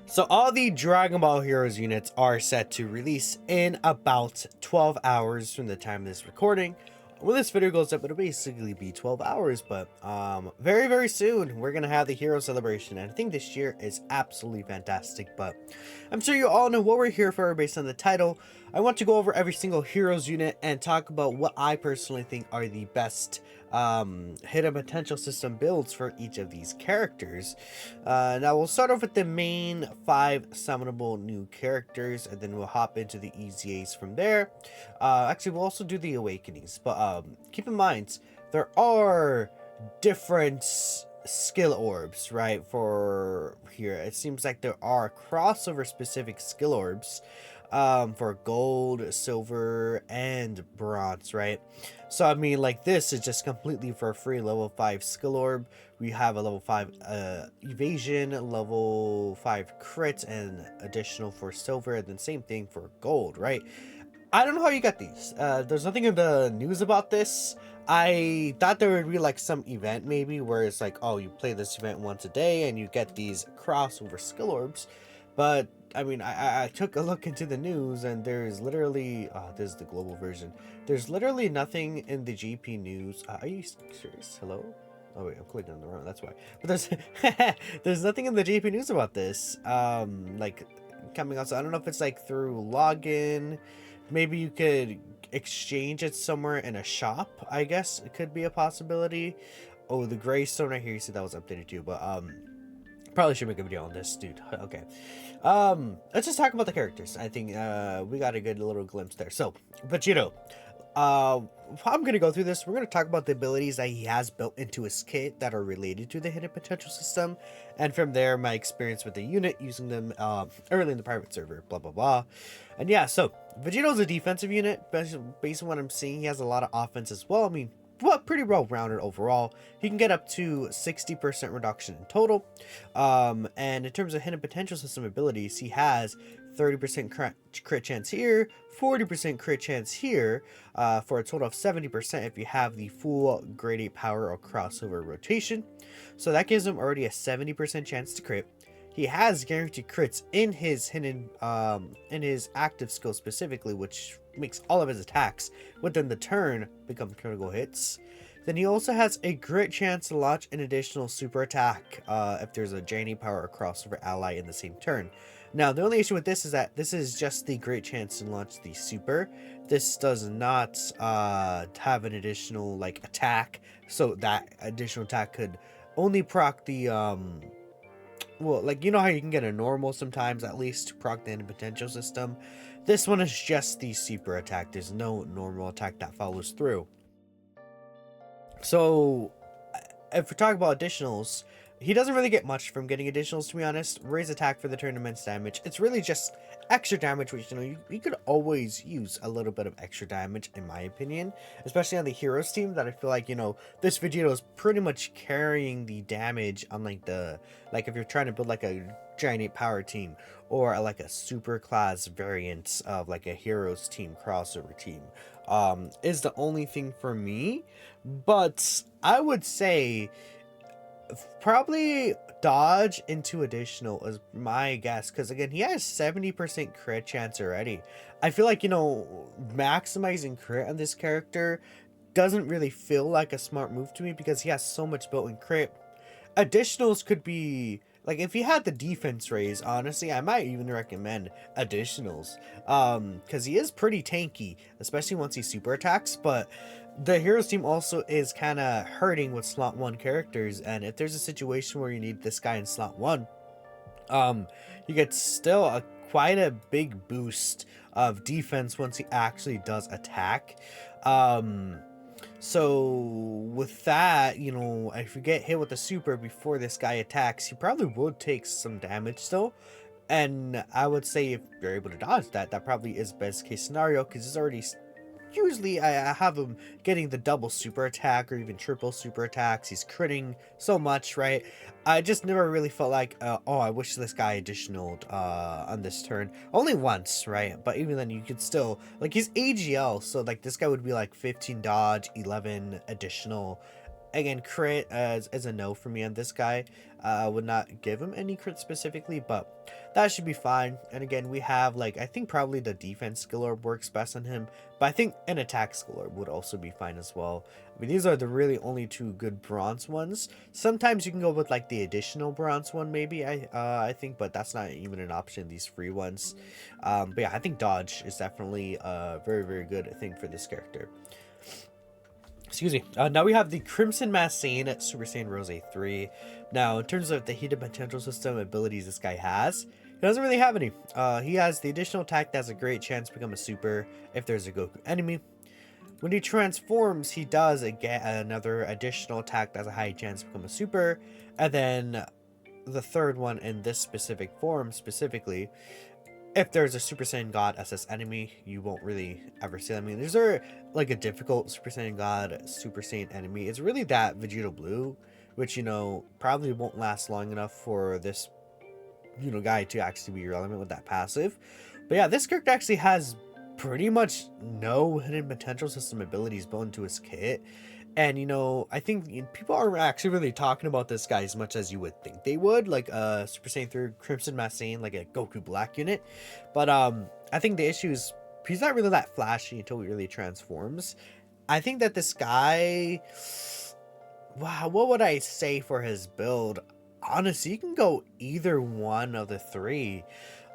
So all the Dragon Ball Heroes units are set to release in about 12 hours from the time of this recording. When this video goes up, it'll basically be 12 hours, but very, very soon, we're going to have the Hero Celebration, and I think this year is absolutely fantastic, but I'm sure you all know what we're here for based on the title. I want to go over every single Heroes unit and talk about what I personally think are the best hidden potential system builds for each of these characters. Now we'll start off with the main 5 summonable new characters, and then we'll hop into the EZAs from there. Actually, we'll also do the Awakenings, but keep in mind there are different skill orbs, right? For here, it seems like there are crossover specific skill orbs for gold, silver, and bronze, right? So I mean, like, this is just completely for free level 5 skill orb. We have a level 5 evasion, level 5 crit, and additional for silver, and then same thing for gold, right? I don't know how you got these. There's nothing in the news about this. I thought there would be like some event maybe where it's like, oh, you play this event once a day and you get these crossover skill orbs. But I mean, I took a look into the news, and there's literally, this is the global version. There's literally nothing in the GP news. Are you serious? Hello? Oh wait, I'm clicking on the wrong, that's why. But there's there's nothing in the GP news about this. Like coming out. So I don't know if it's like through login. Maybe you could exchange it somewhere in a shop, I guess it could be a possibility. Oh, the gray stone right here, you said that was updated too, but probably should make a video on this, dude. Okay. Let's just talk about the characters. I think we got a good little glimpse there. So, Vegito. I'm gonna go through this. We're gonna talk about the abilities that he has built into his kit that are related to the hidden potential system, and from there, my experience with the unit using them early in the private server. Blah blah blah. And yeah, so Vegito is a defensive unit. Based on what I'm seeing, he has a lot of offense as well. I mean, pretty well rounded overall. He can get up to 60% reduction in total. And in terms of hidden potential system abilities, he has 30% crit chance here, 40% crit chance here, for a total of 70% if you have the full grade 8 power or crossover rotation. So that gives him already a 70% chance to crit. He has guaranteed crits in his hidden, in his active skill specifically, which makes all of his attacks within the turn become critical hits. Then he also has a great chance to launch an additional super attack if there's a Janemba power or crossover ally in the same turn. Now, the only issue with this is that this is just the great chance to launch the super. This does not have an additional like attack, so that additional attack could only proc the well, like, you know how you can get a normal sometimes, at least to proc the hidden potential system. This one is just the super attack. There's no normal attack that follows through. So if we're talking about additionals, he doesn't really get much from getting additionals, to be honest. Raise attack for the turn, immense damage. It's really just extra damage, which, you know, you could always use a little bit of extra damage, in my opinion. Especially on the Heroes team, that I feel like, you know, this Vegito is pretty much carrying the damage on, like, the... Like, if you're trying to build, like, a giant power team, or, like, a super class variant of, like, a Heroes team, crossover team, is the only thing for me. But I would say probably dodge into additional is my guess, because again, he has 70% crit chance already. I feel like, you know, maximizing crit on this character doesn't really feel like a smart move to me, because he has so much built-in crit. Additionals could be like, if he had the defense raise, honestly, I might even recommend additionals, because he is pretty tanky, especially once he super attacks. But the Heroes team also is kind of hurting with slot 1 characters, and if there's a situation where you need this guy in slot 1, you get still quite a big boost of defense once he actually does attack. So with that, you know, if you get hit with a super before this guy attacks, you probably would take some damage still. And I would say if you're able to dodge that, that probably is best case scenario, because it's already... Usually I have him getting the double super attack or even triple super attacks. He's critting so much, right? I just never really felt like, oh, I wish this guy additional on this turn. Only once, right? But even then, you could still, like, he's AGL, so like this guy would be like 15 dodge, 11 additional, Again, crit as a no for me on this guy. I would not give him any crit specifically, but that should be fine. And again, we have like, I think probably the defense skill orb works best on him, but I think an attack skill orb would also be fine as well. I mean, these are the really only two good bronze ones. Sometimes you can go with like the additional bronze one, maybe, I think, but that's not even an option, these free ones. But yeah, I think dodge is definitely a very, very good thing for this character. Excuse me. Now we have the Crimson Massine Super Saiyan Rose 3. Now, in terms of the hidden potential system abilities this guy has, he doesn't really have any. He has the additional attack that has a great chance to become a super if there's a Goku enemy. When he transforms, he does get another additional attack that has a high chance to become a super. And then the third one in this specific form specifically, if there's a Super Saiyan God SS enemy, you won't really ever see them. I mean, is there like a difficult Super Saiyan God Super Saiyan enemy? It's really that Vegito Blue, which, you know, probably won't last long enough for this, you know, guy to actually be relevant with that passive. But yeah, this character actually has pretty much no hidden potential system abilities built into his kit. And, you know, I think people aren't actually really talking about this guy as much as you would think they would, like Super Saiyan 3 Crimson Massine, like a Goku Black unit. But I think the issue is he's not really that flashy until he really transforms. I think that this guy, wow, what would I say for his build? Honestly, you can go either one of the three.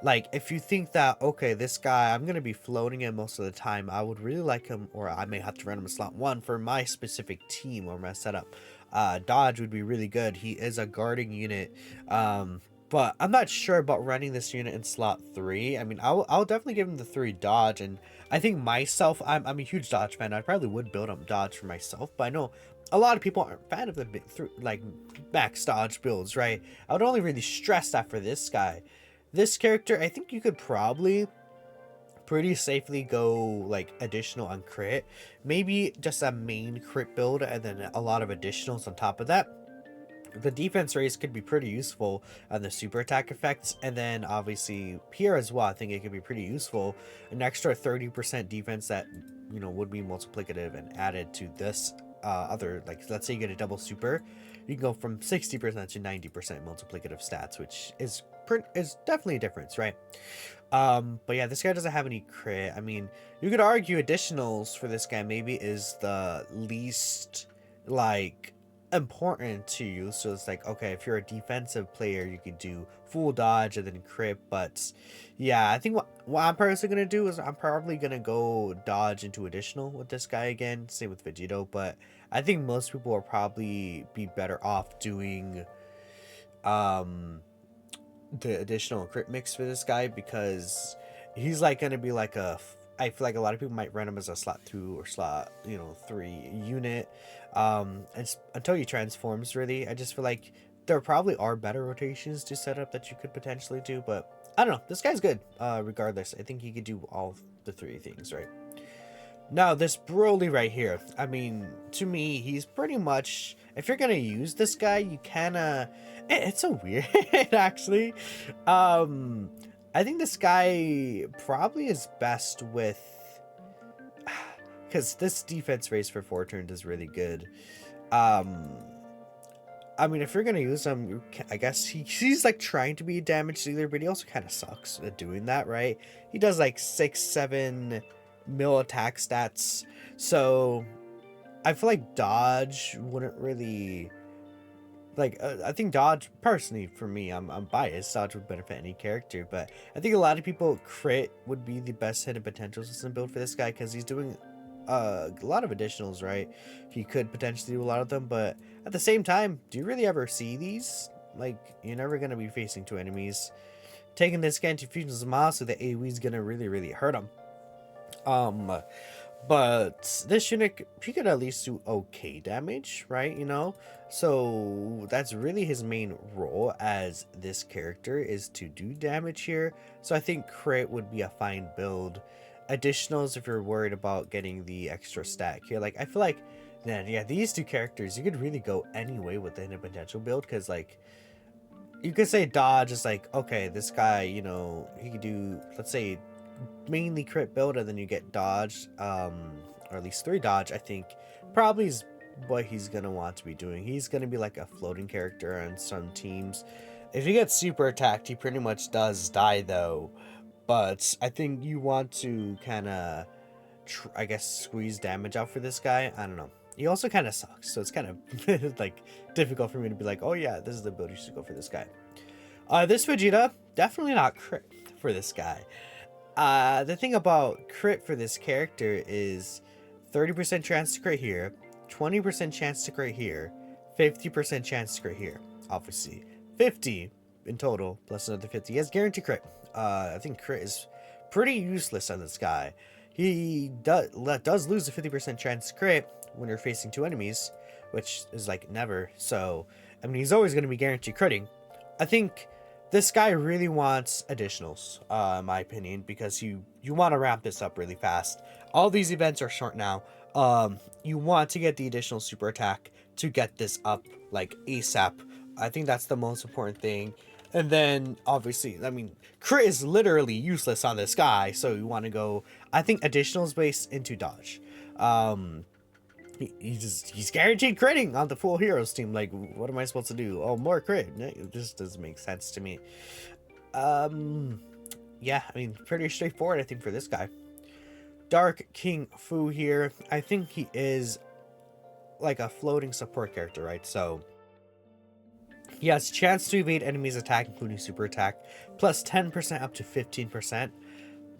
Like, if you think that, okay, this guy, I'm going to be floating him most of the time, I would really like him, or I may have to run him in slot 1 for my specific team or my setup. Dodge would be really good. He is a guarding unit. But I'm not sure about running this unit in slot 3. I mean, I'll definitely give him the 3 dodge. And I think myself, I'm a huge dodge fan. I probably would build up dodge for myself. But I know a lot of people aren't fan of the like max dodge builds, right? I would only really stress that for this guy. This character, I think you could probably pretty safely go like additional on crit. Maybe just a main crit build and then a lot of additionals on top of that. The defense raise could be pretty useful on the super attack effects. And then obviously here as well, I think it could be pretty useful. An extra 30% defense that, you know, would be multiplicative and added to this other, like, let's say you get a double super, you can go from 60% to 90% multiplicative stats, which is definitely a difference, right? But yeah, this guy doesn't have any crit. I mean, you could argue additionals for this guy maybe is the least like important to you. So it's like, okay, if you're a defensive player, you could do full dodge and then crit. But yeah, I think what I'm personally gonna do is I'm probably gonna go dodge into additional with this guy again. Same with Vegito, but I think most people will probably be better off doing the additional crit mix for this guy, because he's like gonna be like I feel like a lot of people might run him as a slot 2 or slot, you know, 3 unit. Until he transforms, really. I just feel like there probably are better rotations to set up that you could potentially do, but I don't know. This guy's good. Regardless, I think he could do all the 3 things, right? Now, this Broly right here, I mean, to me, he's pretty much, if you're gonna use this guy, you kinda, it's so weird, actually. I think this guy probably is best with, because this defense raise for 4 turns is really good. I mean, if you're gonna use him, I guess he's like trying to be a damage dealer, but he also kind of sucks at doing that, right? He does like 6-7 mil attack stats, so I feel like dodge wouldn't really, like, I think dodge, personally for me, I'm biased, dodge would benefit any character, but I think a lot of people crit would be the best hidden potential system build for this guy, because he's doing a lot of additionals, right? He could potentially do a lot of them, but at the same time, do you really ever see these? Like, you're never going to be facing 2 enemies. Taking this guy into fusion Zamasu, so the AoE is going to really, really hurt him. But this unit, he could at least do okay damage, right? You know, so that's really his main role as this character, is to do damage here. So I think crit would be a fine build. Additionals, if you're worried about getting the extra stack here, like, I feel like, man, yeah, these 2 characters, you could really go any way with the hidden potential build, because, like, you could say dodge is like, okay, this guy, you know, he could do, let's say, mainly crit build, and then you get dodge, or at least 3 dodge, I think probably is what he's gonna want to be doing. He's gonna be like a floating character on some teams. If he gets super attacked, he pretty much does die though. But I think you want to kind of, I guess, squeeze damage out for this guy. I don't know. He also kind of sucks, so it's kind of like difficult for me to be like, oh yeah, this is the build you should go for this guy. This Vegeta, definitely not crit for this guy. The thing about crit for this character is 30% chance to crit here, 20% chance to crit here, 50% chance to crit here. Obviously, 50 in total plus another 50. He has guaranteed crit. I think crit is pretty useless on this guy. He does lose a 50% chance to crit when you're facing two enemies, which is like never. So, I mean, he's always going to be guaranteed critting. I think this guy really wants additionals, in my opinion, because you want to ramp this up really fast. All these events are short now. You want to get the additional super attack to get this up like ASAP. I think that's the most important thing. And then obviously, I mean, crit is literally useless on this guy, so you want to go, I think, additionals based into dodge. He's guaranteed critting on the full heroes team. Like, what am I supposed to do? Oh, more crit. It just doesn't make sense to me. Yeah, I mean, pretty straightforward, I think, for this guy. Dark King Fu here. I think he is like a floating support character, right? So he has chance to evade enemies' attack, including super attack, plus 10% up to 15%.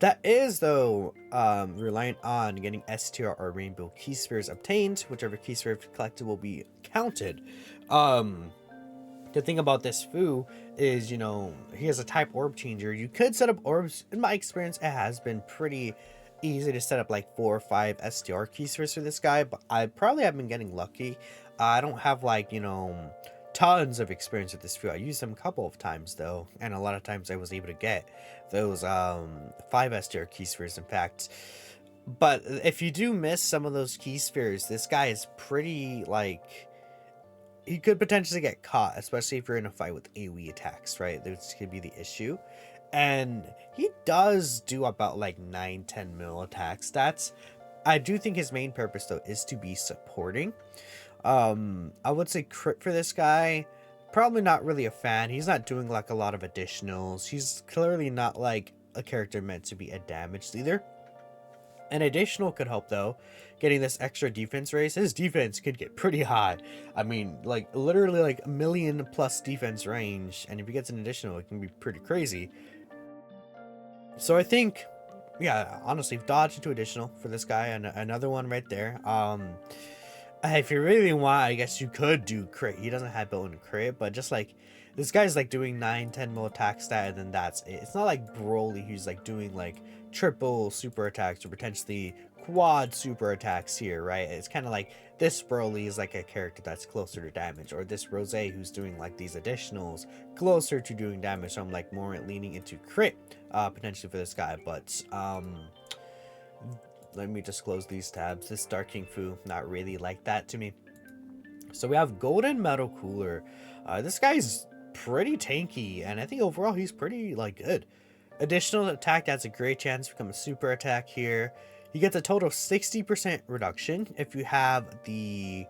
That is, though, reliant on getting STR or Rainbow Key Spheres obtained. Whichever Key Sphere collected will be counted. The thing about this Fu is, you know, he has a type orb changer. You could set up orbs. In my experience, it has been pretty easy to set up like 4 or 5 STR Key Spheres for this guy, but I probably have been getting lucky. I don't have, like, you know, tons of experience with this Fu. I used them a couple of times though, and a lot of times I was able to get those 5 STR Key Spheres, in fact. But if you do miss some of those Key Spheres, this guy is pretty, like, he could potentially get caught, especially if you're in a fight with AoE attacks, right? This could be the issue. And he does do about like 9-10 mil attack stats. I do think his main purpose though is to be supporting. I would say crit for this guy, probably not really a fan. He's not doing like a lot of additionals. He's clearly not like a character meant to be a damage leader. An additional could help though, getting this extra defense raise. His defense could get pretty high. I mean, like literally like 1 million plus defense range, and if he gets an additional, it can be pretty crazy. So I think, yeah, honestly, dodge into additional for this guy, and another one right there. If you really want, I guess you could do crit. He doesn't have built-in crit, but just like this guy's like doing 9-10 mil attack stat, and then that's it. It's not like Broly, who's like doing like triple super attacks or potentially quad super attacks here, right? It's kind of like this Broly is like a character that's closer to damage, or this Rose who's doing like these additionals closer to doing damage. So I'm like more leaning into crit potentially for this guy, but let me just close these tabs. This Dark King Fu, not really like that to me. So we have Golden Metal Cooler. This guy's pretty tanky, and I think overall he's pretty like good. Additional attack, that's a great chance to become a super attack here. You get the total 60% reduction if you have the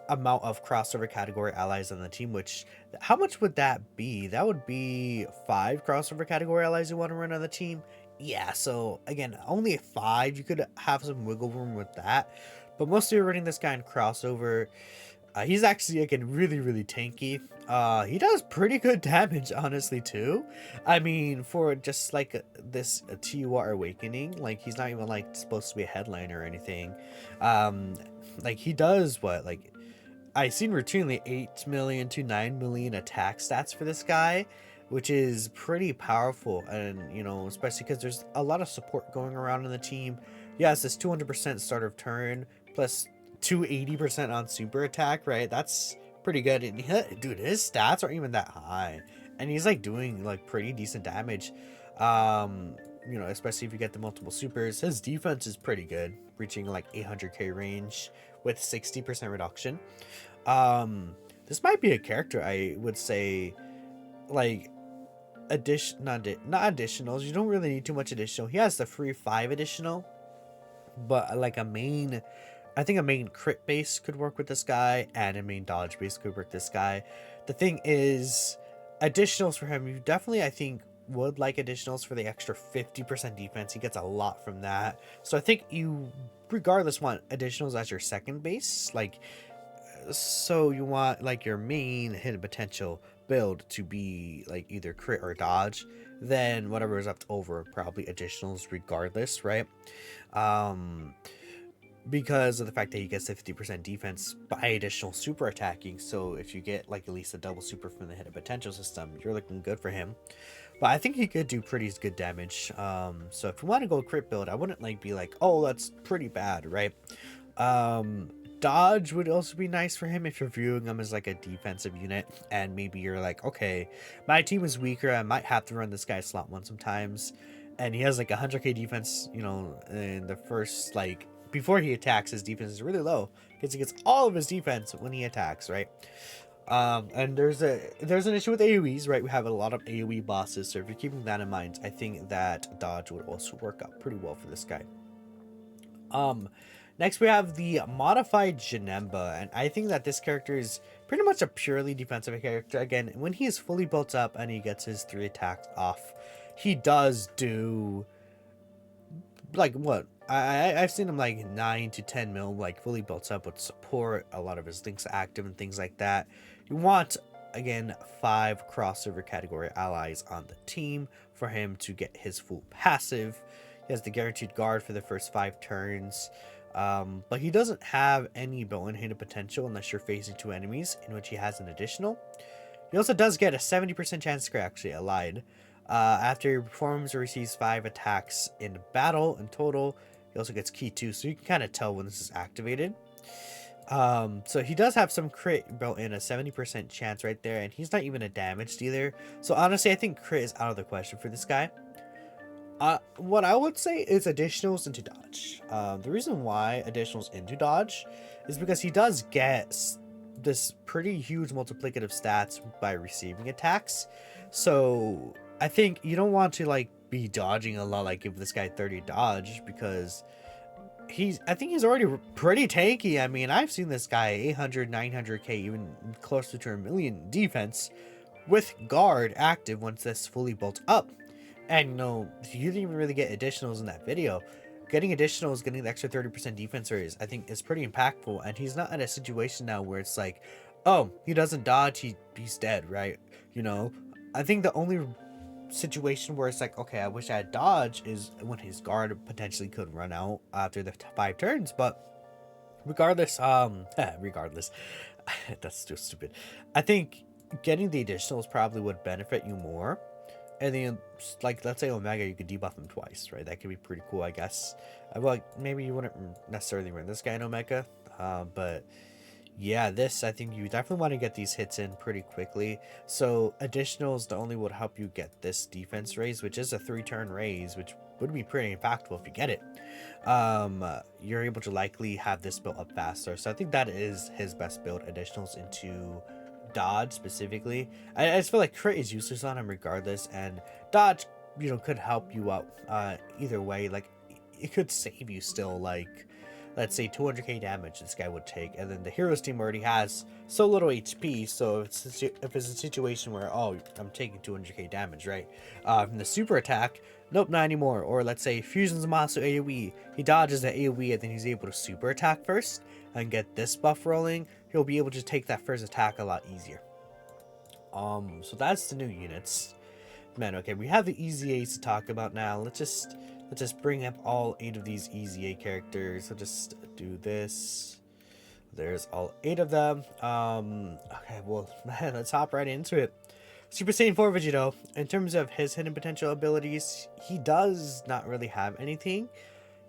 amount of crossover category allies on the team, which, how much would that be? That would be 5 crossover category allies you want to run on the team. Yeah, so again, only 5. You could have some wiggle room with that, but mostly you're running this guy in crossover. He's actually, again, really tanky. He does pretty good damage, honestly, too. I mean, for just like this TUR Awakening, like he's not even like supposed to be a headliner or anything. Like he does what, like, I've seen routinely 8 million to 9 million attack stats for this guy, which is pretty powerful. And, you know, especially because there's a lot of support going around in the team. Yes, this 200% start of turn plus 280% on super attack, right? That's pretty good. And dude, his stats aren't even that high, and he's like doing like pretty decent damage. You know, especially if you get the multiple supers. His defense is pretty good, reaching like 800k range with 60% reduction. This might be a character I would say, like, not additionals. You don't really need too much additional. He has the free 5 additional, but like a main I think a main crit base could work with this guy, and a main dodge base could work with this guy. The thing is, additionals for him, you definitely, I think, would like additionals for the extra 50% defense. He gets a lot from that. So I think you, regardless, want additionals as your second base. Like, so you want, like, your main hidden potential build to be, like, either crit or dodge. Then whatever is left over, probably additionals regardless, right? Um because of the fact that he gets the 50% defense by additional super attacking. So if you get like at least a double super from the hidden potential system, you're looking good for him. But I think he could do pretty good damage. So if you want to go crit build, I wouldn't like be like, oh, that's pretty bad, right? Dodge would also be nice for him if you're viewing him as like a defensive unit, and maybe you're like, okay, my team is weaker, I might have to run this guy slot one sometimes, and he has like 100k defense, you know, in the first, like, before he attacks, his defense is really low because he gets all of his defense when he attacks, right? And there's an issue with AoEs, right? We have a lot of AoE bosses, so if you're keeping that in mind, I think that dodge would also work out pretty well for this guy. Next we have the modified Janemba, and I think that this character is pretty much a purely defensive character. Again, when he is fully built up and he gets his 3 attacks off, he does do, like, what? I've seen him like 9 to 10 mil, like fully built up with support, a lot of his links active and things like that. You want, again, 5 crossover category allies on the team for him to get his full passive. He has the guaranteed guard for the first 5 turns. But he doesn't have any built-in hidden potential unless you're facing 2 enemies, in which he has an additional. He also does get a 70% chance to crit, actually, I lied. After he performs or receives 5 attacks in battle in total, he also gets key 2, so you can kind of tell when this is activated. So he does have some crit built in, a 70% chance right there, and he's not even a damaged either. So honestly, I think crit is out of the question for this guy. What I would say is additionals into dodge. The reason why additionals into dodge is because he does get this pretty huge multiplicative stats by receiving attacks. So I think you don't want to like be dodging a lot, like give this guy 30 dodge, because I think he's already pretty tanky. I mean, I've seen this guy 800, 900k, even close to a million defense with guard active once that's fully built up. And, you know, you didn't even really get additionals in that video. Getting additionals, getting the extra 30% defense raise, I think is pretty impactful. And he's not in a situation now where it's like, oh, he doesn't dodge, he's dead, right? You know, I think the only situation where it's like, okay, I wish I had dodge is when his guard potentially could run out after the 5 turns. But regardless, regardless, that's too stupid. I think getting the additionals probably would benefit you more. And then, like, let's say Omega, you could debuff him twice, right? That could be pretty cool, I guess. Like, maybe you wouldn't necessarily run this guy in Omega, but yeah, this, I think you definitely want to get these hits in pretty quickly. So additionals not only would help you get this defense raise, which is a 3-turn raise, which would be pretty impactful if you get it. You're able to likely have this built up faster. So I think that is his best build, additionals into dodge specifically. I just feel like crit is useless on him regardless, and dodge, you know, could help you out either way. Like, it could save you still, like, let's say 200k damage this guy would take, and then the heroes team already has so little HP, so if it's a situation where, oh, I'm taking 200k damage, right, from the super attack, nope, not anymore. Or let's say fusions Zamasu AoE, he dodges the AoE and then he's able to super attack first and get this buff rolling, he'll be able to take that first attack a lot easier. So that's the new units. Man, okay, we have the easy A's to talk about now. Let's just bring up all 8 of these easy A characters. I'll just do this. There's all 8 of them. Okay, well, let's hop right into it. Super Saiyan 4 Vegito, in terms of his hidden potential abilities, he does not really have anything.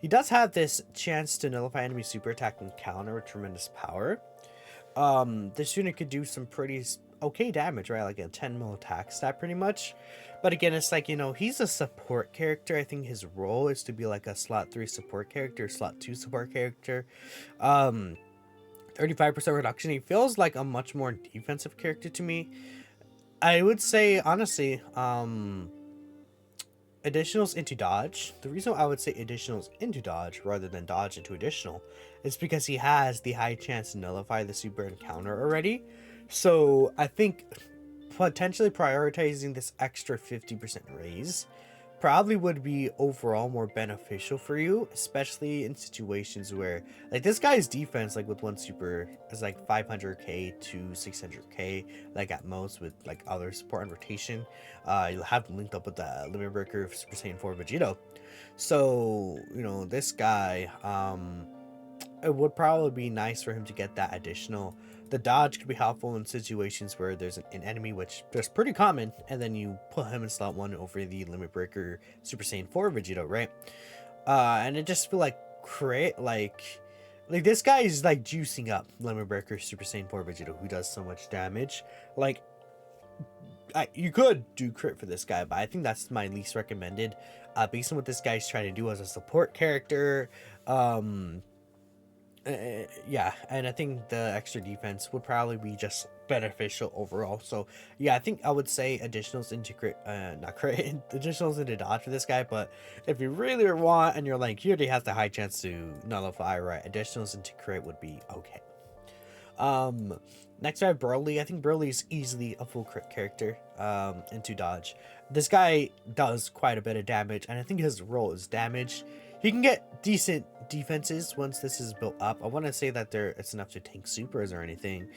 He does have this chance to nullify enemy super attack and counter with tremendous power. This unit could do some pretty okay damage, right? Like a 10 mil attack stat pretty much. But again, it's like, you know, he's a support character. I think his role is to be like a slot 3 support character, slot 2 support character. 35% reduction. He feels like a much more defensive character to me. I would say, honestly, additionals into dodge. The reason I would say additionals into dodge rather than dodge into additional is because he has the high chance to nullify the super encounter already. So I think potentially prioritizing this extra 50% raise probably would be overall more beneficial for you, especially in situations where like this guy's defense like with one super is like 500k to 600k like at most with like other support and rotation. You'll have them linked up with the limit breaker of Super Saiyan 4 Vegito. So you know this guy it would probably be nice for him to get that additional. The dodge could be helpful in situations where there's an enemy, which is pretty common, and then you put him in slot 1 over the limit breaker Super Saiyan 4 Vegito, right? And it just feel like create like this guy is like juicing up limit breaker Super Saiyan 4 Vegito, who does so much damage. Like you could do crit for this guy, but I think that's my least recommended, based on what this guy's trying to do as a support character. Yeah, and I think the extra defense would probably be just beneficial overall. So yeah, I think I would say additionals into crit, not crit, additionals into dodge for this guy. But if you really want and you're like, he already has the high chance to nullify, right, additionals into crit would be okay. Next I have Broly. I think Broly is easily a full crit character into dodge. This guy does quite a bit of damage, and I think his role is damage. He can get decent defenses once this is built up. I want to say that it's enough to tank supers or anything,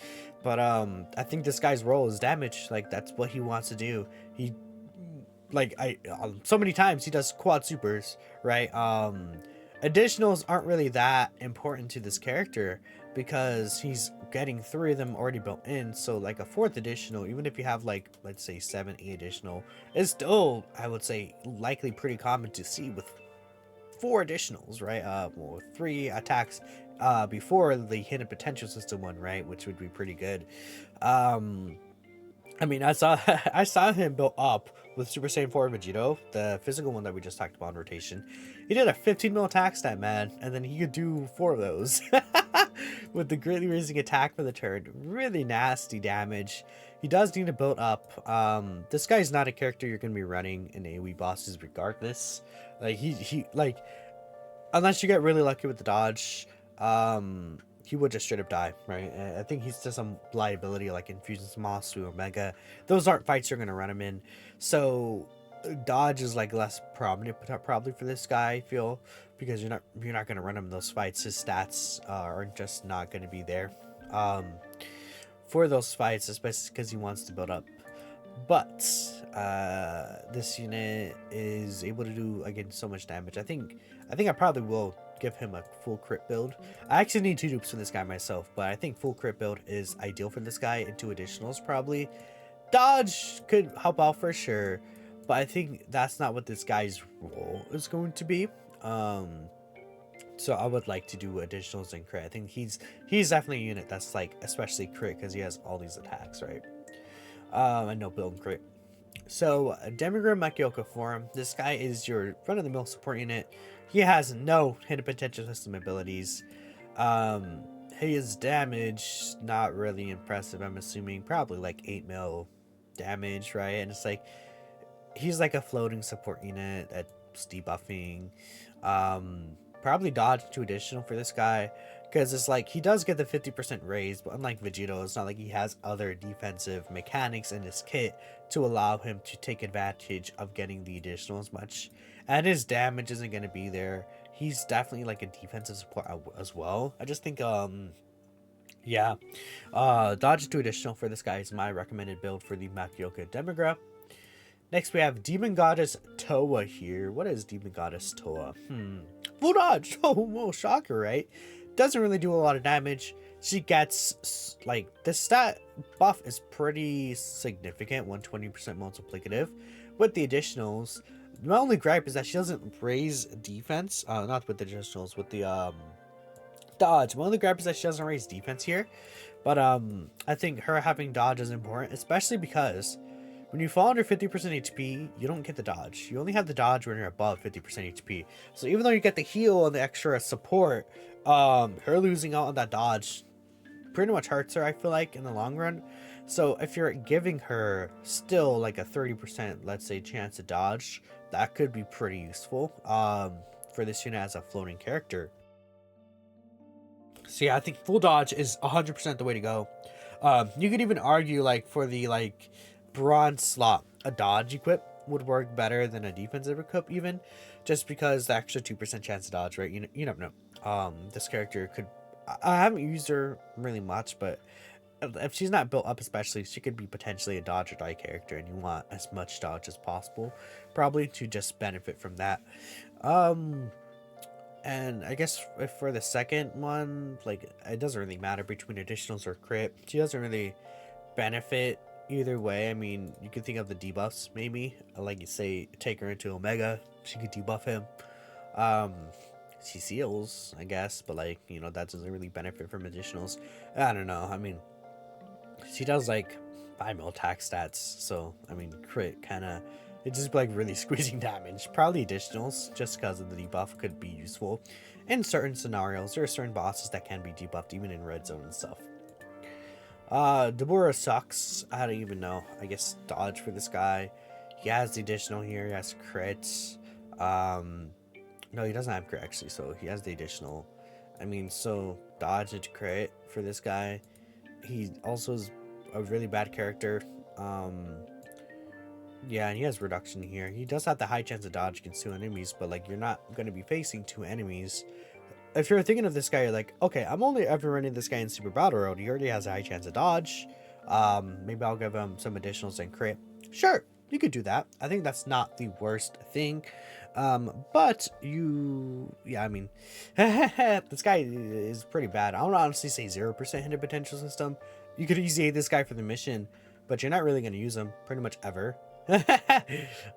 but I think this guy's role is damage. Like that's what he wants to do. He like so many times he does quad supers, right? Additionals aren't really that important to this character because he's getting 3 of them already built in. So like a 4th additional, even if you have like let's say 7, 8 additional, is still I would say likely pretty common to see with 4 additionals, right? Well, 3 attacks before the hidden potential system one, right? Which would be pretty good. I mean, I saw I saw him built up with Super Saiyan 4 Vegito, the physical one that we just talked about in rotation. He did a 15 mil attack stat, man, and then he could do 4 of those with the greatly raising attack for the turn. Really nasty damage. He does need to build up. This guy's not a character you're gonna be running in AoE bosses regardless. Like he like unless you get really lucky with the dodge, he would just straight up die, right? I think he's just some liability like Infusion Moss to Omega. Those aren't fights you're gonna run him in. So dodge is like less prominent probably for this guy, I feel, because you're not gonna run him in those fights. His stats are just not gonna be there for those fights, especially because he wants to build up. But this unit is able to do again so much damage. I think I probably will give him a full crit build. I actually need 2 dupes for this guy myself, but I think full crit build is ideal for this guy, and 2 additionals probably. Dodge could help out for sure, but I think that's not what this guy's role is going to be. So I would like to do additionals and crit. I think he's definitely a unit that's like especially crit because he has all these attacks, right? And no build and crit. So Demig Moka form. This guy is your run-of-the-mill support unit. He has no hidden potential system abilities. His damage not really impressive. I'm assuming probably like 8 mil damage, right? And it's like he's like a floating support unit that's debuffing. Probably dodge to additional for this guy because it's like he does get the 50% raise, but unlike Vegito, it's not like he has other defensive mechanics in his kit to allow him to take advantage of getting the additional as much, and his damage isn't going to be there. He's definitely like a defensive support as well. I just think yeah, dodge to additional for this guy is my recommended build for the Moka Demig. Next, we have Demon Goddess Toa here. What is Demon Goddess Toa? Full dodge. Oh, shocker, right? Doesn't really do a lot of damage. She gets, like, the stat buff is pretty significant, 120% multiplicative. With the additionals, my only gripe is that she doesn't raise defense. Not with the additionals, with the dodge. My only gripe is that she doesn't raise defense here. But I think her having dodge is important, especially because when you fall under 50% HP, you don't get the dodge. You only have the dodge when you're above 50% HP. So even though you get the heal and the extra support, her losing out on that dodge pretty much hurts her, I feel like, in the long run. So if you're giving her still like a 30%, let's say, chance to dodge, that could be pretty useful for this unit as a floating character. So yeah, I think full dodge is 100% the way to go. You could even argue like for the like bronze slot, a dodge equip would work better than a defensive equip, even just because the extra 2% chance to dodge, right? You never know. This character could. I haven't used her really much, but if she's not built up especially, she could be potentially a dodge or die character, and you want as much dodge as possible, probably, to just benefit from that. And I guess if for the second one, like, it doesn't really matter between additionals or crit. She doesn't really benefit either way. I mean, you could think of the debuffs, maybe. Like you say, take her into Omega, she could debuff him. She seals, I guess, but like, that doesn't really benefit from additionals. I don't know. I mean, she does like 5 mil attack stats, so I mean, crit kind of, it's just like really squeezing damage. Probably additionals, just because of the debuff, could be useful in certain scenarios. There are certain bosses that can be debuffed even in red zone and stuff. Dabura sucks. I don't even know. I guess dodge for this guy. He has the additional here. He has crits. No, he doesn't have crit actually, so he has the additional. I mean, so dodge into crit for this guy. He also is a really bad character. Yeah, and he has reduction here. He does have the high chance of dodge against 2 enemies, but like, you're not going to be facing 2 enemies. If you're thinking of this guy, you're like, okay, I'm only ever running this guy in Super Battle Road. He already has a high chance of dodge. Maybe I'll give him some additionals and crit. Sure, you could do that. I think that's not the worst thing. But yeah, I mean, this guy is pretty bad. I would honestly say 0% hidden potential system. You could easily hate this guy for the mission, but you're not really going to use him pretty much ever. But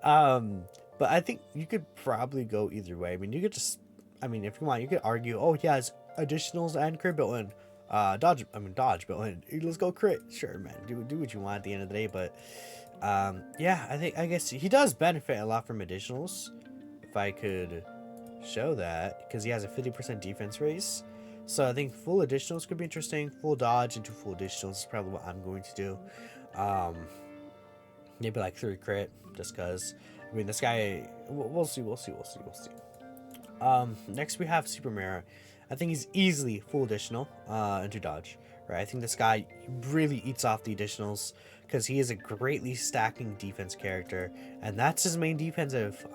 I think you could probably go either way. I mean, you could just, I mean, if you want, you could argue, oh, he has additionals and crit built in. Dodge built in. Let's go crit. Sure, man. Do what you want at the end of the day, but yeah, I guess he does benefit a lot from additionals. If I could show that, because he has a 50% defense raise. So I think full additionals could be interesting. Full dodge into full additionals is probably what I'm going to do. Maybe like 3 crit, just because. I mean, this guy, we'll see. Next we have Super Mirror. I think he's easily full additional into dodge, right? I think this guy really eats off the additionals because he is a greatly stacking defense character, and that's his main defensive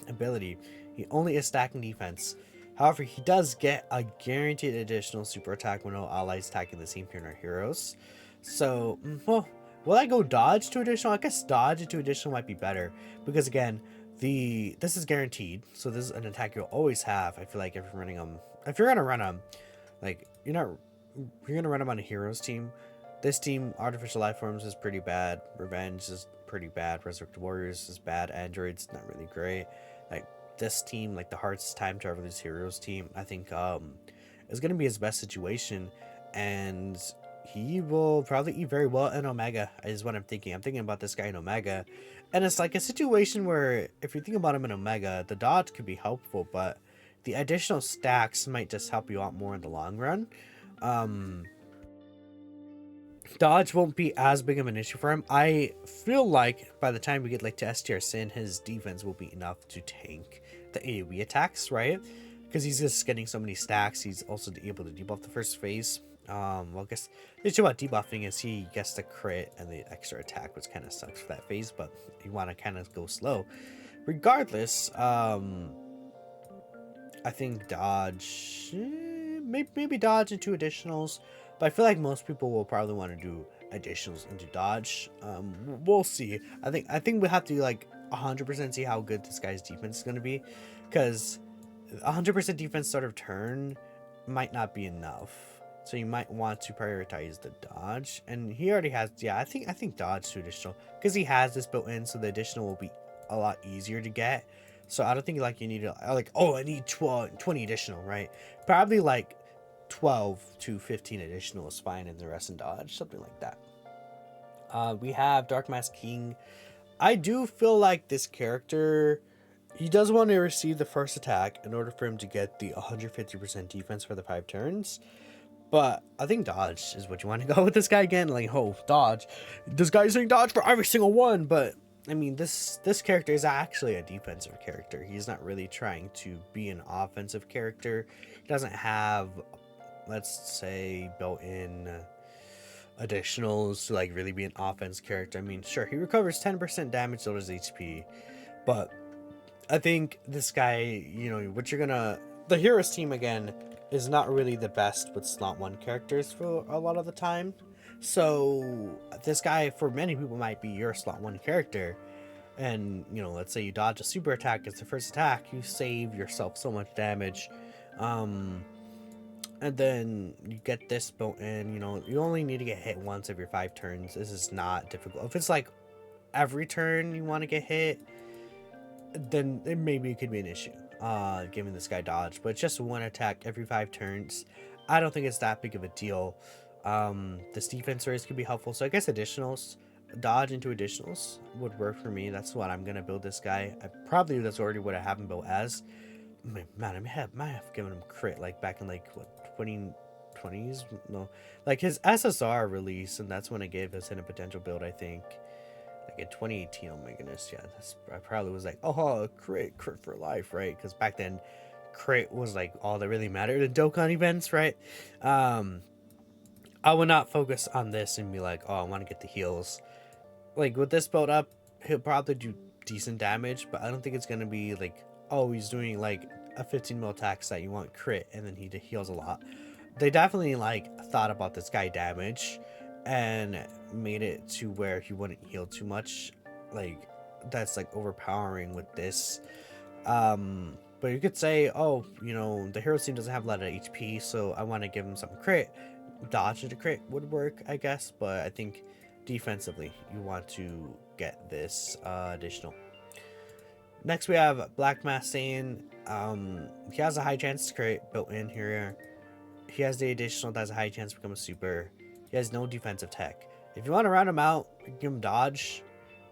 ability. He only is stacking defense. However, he does get a guaranteed additional super attack when no allies attacking the same turn or heroes. So, well, will I go dodge to additional? I guess dodge into additional might be better, because again, this is guaranteed, so this is an attack you'll always have. I feel like if you're running them, if you're gonna run them, like you're gonna run them on a heroes team. This team, Artificial Life Forms, is pretty bad. Revenge is pretty bad. Resurrected Warriors is bad. Android's not really great. Like this team, like the Hearts Time Travelers Heroes team, I think is gonna be his best situation, and he will probably eat very well in Omega, is what I'm thinking. I'm thinking about this guy in Omega. And it's like a situation where if you think about him in Omega, the dodge could be helpful, but the additional stacks might just help you out more in the long run. Dodge won't be as big of an issue for him. I feel like by the time we get like to STR Sin, his defense will be enough to tank the AoE attacks, right? Because he's just getting so many stacks. He's also able to debuff the first phase. Well, I guess the issue about debuffing is he gets the crit and the extra attack, which kind of sucks for that phase, but you want to kind of go slow. Regardless, I think dodge, maybe dodge into additionals, but I feel like most people will probably want to do additionals into dodge. We'll see. I think we have to like 100% see how good this guy's defense is going to be, because 100% defense start of turn might not be enough. So you might want to prioritize the dodge, and he already has. Yeah, I think dodge to additional, because he has this built in, so the additional will be a lot easier to get. So I don't think like you need to like, oh, I need 20 additional, right? Probably like 12 to 15 additional is fine, and the rest in dodge, something like that. We have Dark Mask King. I do feel like this character, he does want to receive the first attack in order for him to get the 150% defense for the 5 turns. But I think dodge is what you want to go with this guy again. Like, oh, dodge. This guy's saying dodge for every single one. But I mean, this character is actually a defensive character. He's not really trying to be an offensive character. He doesn't have, let's say, built-in additionals to like really be an offense character. I mean, sure, he recovers 10% damage to his HP, but I think this guy, you know, the heroes team again is not really the best with slot 1 characters for a lot of the time. So this guy for many people might be your slot 1 character, and you know, let's say you dodge a super attack as the first attack, you save yourself so much damage, and then you get this built in. You know, you only need to get hit once every 5 turns. This is not difficult. If it's like every turn you want to get hit, then maybe it could be an issue, giving this guy dodge. But just one attack every 5 turns, I don't think it's that big of a deal. This defense raise could be helpful, so I guess additionals, dodge into additionals would work for me. That's what I'm gonna build this guy. That's already what I have him built as. Man, I might have given him crit like back in like what 2020s, no, like his SSR release, and that's when I gave his hidden potential build, I think. Like in 2018, oh my goodness, yeah, I probably was like, oh, crit for life, right? Because back then, crit was like all that really mattered in Dokkan events, right? I would not focus on this and be like, oh, I want to get the heals. Like with this build up, he'll probably do decent damage, but I don't think it's gonna be like, oh, he's doing like a 15 mil attack that you want crit, and then he heals a lot. They definitely like thought about this guy damage and made it to where he wouldn't heal too much. Like that's like overpowering with this. But you could say, oh, you know, the hero team doesn't have a lot of HP, so I want to give him some crit. Dodge into crit would work, I guess, but I think defensively you want to get this additional. Next we have Black Massine. He has a high chance to crit built in here. He has the additional that has a high chance to become a super. He has no defensive tech. If you want to round him out, give him dodge.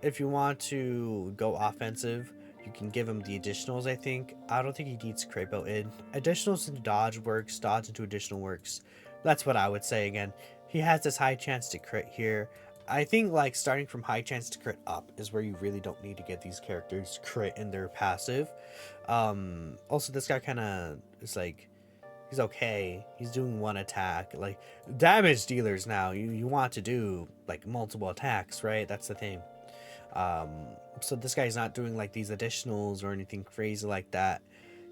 If you want to go offensive, you can give him the additionals, I think. I don't think he needs crit built in. Additionals into dodge works, dodge into additional works. That's what I would say again. He has this high chance to crit here. I think like starting from high chance to crit up is where you really don't need to get these characters crit in their passive. Also this guy kind of is like, he's okay. He's doing one attack. Like damage dealers now, you want to do like multiple attacks, right? That's the thing. So this guy's not doing like these additionals or anything crazy like that.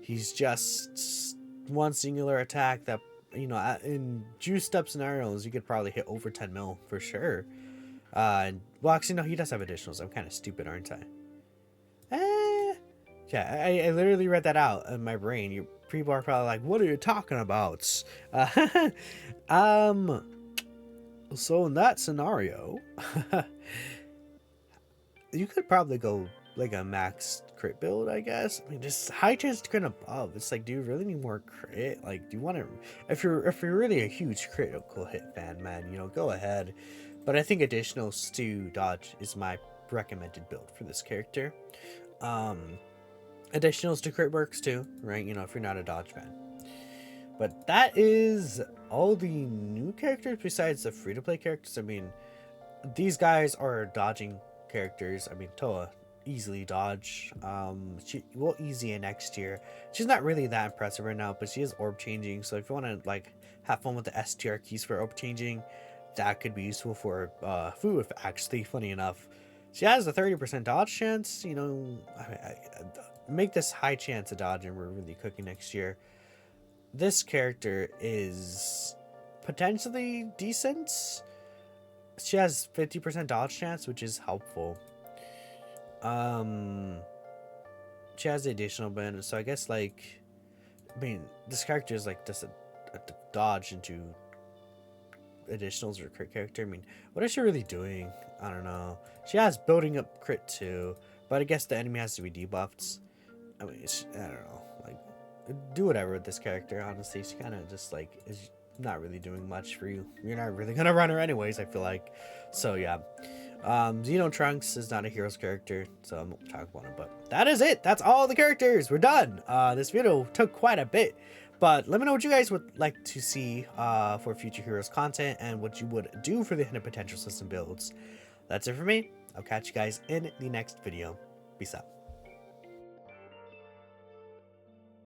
He's just one singular attack that, you know, in juiced up scenarios, you could probably hit over 10 mil for sure. Well, actually, no, he does have additionals. I'm kind of stupid, aren't I? Yeah, I literally read that out in my brain. People are probably like, what are you talking about? So in that scenario, you could probably go like a max crit build, I guess. I mean, just high chance to crit above. It's like, do you really need more crit? Like, do you want to? If you're really a huge critical hit fan, man, you know, go ahead. But I think additionals to dodge is my recommended build for this character. Additionals to crit works too, right? You know, if you're not a dodge fan. But that is all the new characters besides the free-to-play characters. I mean, these guys are dodging characters. I mean, Toa easily dodge. She will easy in next year. She's not really that impressive right now, but she is orb changing. So if you want to like have fun with the STR keys for orb changing, that could be useful for Fu. Actually, funny enough, she has a 30% dodge chance. You know, I make this high chance of dodge, and we're really cooking next year. This character is potentially decent. She has 50% dodge chance, which is helpful. She has the additional bonus, so I guess like, I mean, this character is like just a dodge into additionals or crit character. I mean, what is she really doing? I don't know. She has building up crit too, but I guess the enemy has to be debuffed. I mean, I don't know. Like, do whatever with this character. Honestly, she kind of just like is not really doing much for you. You're not really gonna run her anyways, I feel like. So yeah. Xeno Trunks is not a hero's character, so I won't talk about him, but that is it. That's all the characters. We're done. This video took quite a bit, But let me know what you guys would like to see for future Heroes content and what you would do for the hidden potential system builds. That's it for me. I'll catch you guys in the next video. Peace out.